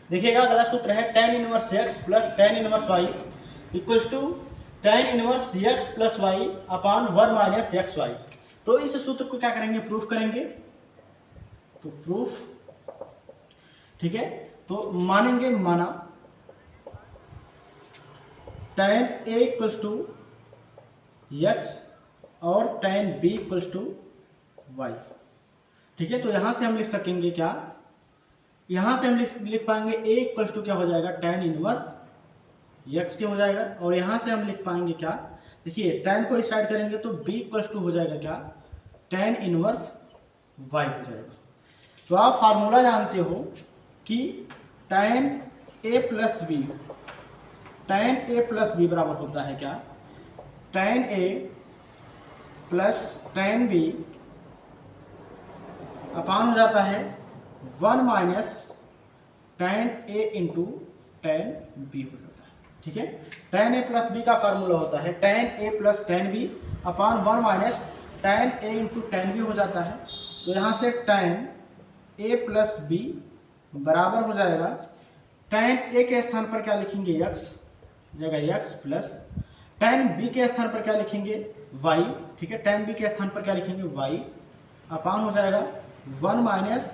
देखिएगा अगला सूत्र है tan inverse x plus tan inverse y equals to tan inverse x plus y upon 1 minus x y. तो इस सूत्र को क्या करेंगे, प्रूफ करेंगे। तो प्रूफ, ठीक है, तो मानेंगे माना tan a equals to x और tan b equals to y, ठीक है। तो यहां से हम लिख सकेंगे क्या, यहां से हम लिख पाएंगे a इक्वल्स टू क्या हो जाएगा tan इनवर्स x के हो जाएगा, और यहां से हम लिख पाएंगे क्या, देखिए tan को इस साइड करेंगे तो b इक्वल्स टू हो जाएगा क्या tan इनवर्स y हो जाएगा। तो आप फार्मूला जानते हो कि tan a प्लस बी बराबर होता है क्या, tan a plus tan b अपान हो जाता है 1 minus tan a into tan b हो जाता है, ठीक है। tan a प्लस बी का फार्मूला होता है tan a plus tan b upon 1 minus tan a into tan b हो जाता है। तो यहाँ से tan a प्लस बी बराबर हो जाएगा, tan a के स्थान पर क्या लिखेंगे x, जाएगा x प्लस tan b के स्थान पर क्या लिखेंगे y, ठीक है। tan b के स्थान पर क्या लिखेंगे y अपान हो जाएगा 1 माइनस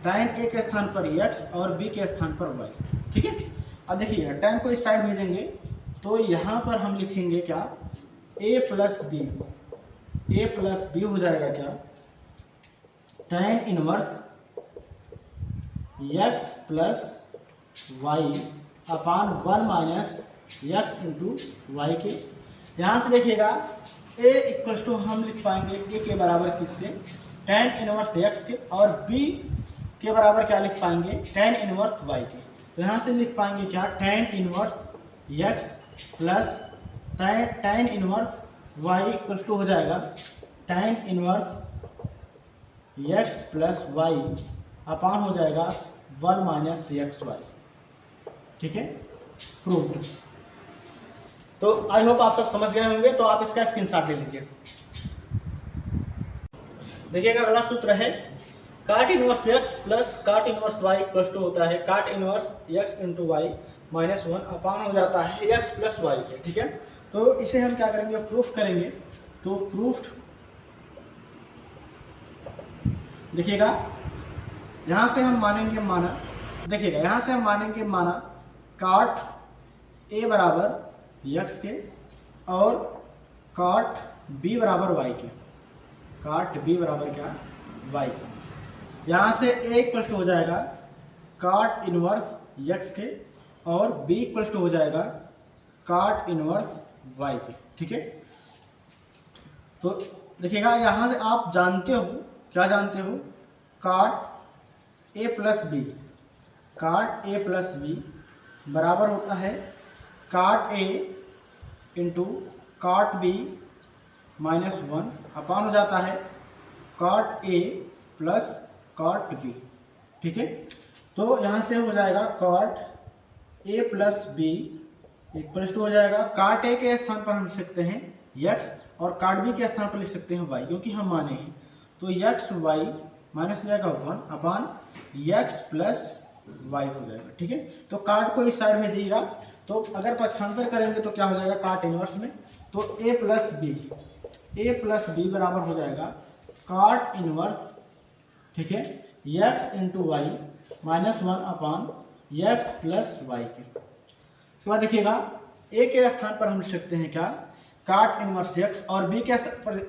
tan a के स्थान पर x और b के स्थान पर y, ठीक है। अब देखिए tan को इस साइड भेजेंगे तो यहाँ पर हम लिखेंगे क्या a प्लस बी हो जाएगा क्या tan inverse x plus y upon 1 minus x into Y के। यहाँ से देखिएगा a इक्वल्स टू हम लिख पाएंगे a के बराबर किसके, tan इनवर्स x के, और b के बराबर क्या लिख पाएंगे tan इनवर्स y के। तो यहाँ से लिख पाएंगे क्या tan inverse x plus tan inverse y equals to हो जाएगा tan inverse x plus y upon हो जाएगा 1 माइनस एक्स वाई, ठीक है, प्रूव्ड। तो आई होप आप सब समझ गए होंगे, तो आप इसका स्क्रीनशॉट ले लीजिए। देखिएगा अगला सूत्र है काट इनवर्स x प्लस cot inverse y equals to होता है cot inverse x into y minus 1 upon हो जाता है x प्लस वाई के, ठीक है। तो इसे हम क्या करेंगे, प्रूफ करेंगे। तो प्रूफ, देखिएगा यहाँ से हम मानेंगे माना, देखिएगा यहाँ से हम मानेंगे माना काट a बराबर x के और काट b बराबर y के, काट b बराबर क्या y के। यहाँ से a इक्वल्स टू हो जाएगा काट इनवर्स x के और b इक्वल्स टू हो जाएगा काट इनवर्स y के, ठीक है। तो देखिएगा यहाँ से आप जानते हो, क्या जानते हो, काट a प्लस बी, काट a प्लस बी बराबर होता है काट a इंटू काट b माइनस 1 अपान हो जाता है काट a प्लस काट b, ठीक है। तो यहाँ से हो जाएगा cot a plus b equals to हो जाएगा काट a के स्थान पर हम लिख सकते हैं x और काट b के स्थान पर लिख सकते हैं y, क्योंकि हम माने हैं। तो x y माइनस हो जाएगा 1 अपान x प्लस y हो जाएगा, ठीक है। तो काट को इस साइड भेजिएगा, तो अगर पक्षांतर करेंगे तो क्या हो जाएगा काट इनवर्स में, तो a प्लस बी बराबर हो जाएगा काट इनवर्स, ठीक है, x इंटू वाई माइनस 1 अपान x प्लस वाई के। उसके बाद देखिएगा a के स्थान पर हम लिख सकते हैं क्या काट इनवर्स x और b के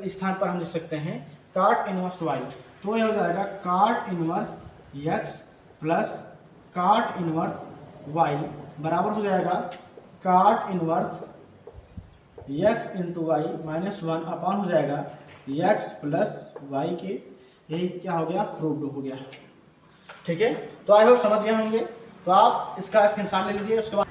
स्थान पर हम लिख सकते हैं काट इनवर्स y। तो यह हो जाएगा काट इनवर्स x प्लस काट इनवर्स y बराबर हो जाएगा cot inverse x into y minus 1 upon हो जाएगा x प्लस वाई के। यही क्या हो गया, प्रूव्ड हो गया, ठीक है। तो आई होप समझ गए होंगे। तो आप इसका स्क्रीनशॉट ले लीजिए। उसके बाद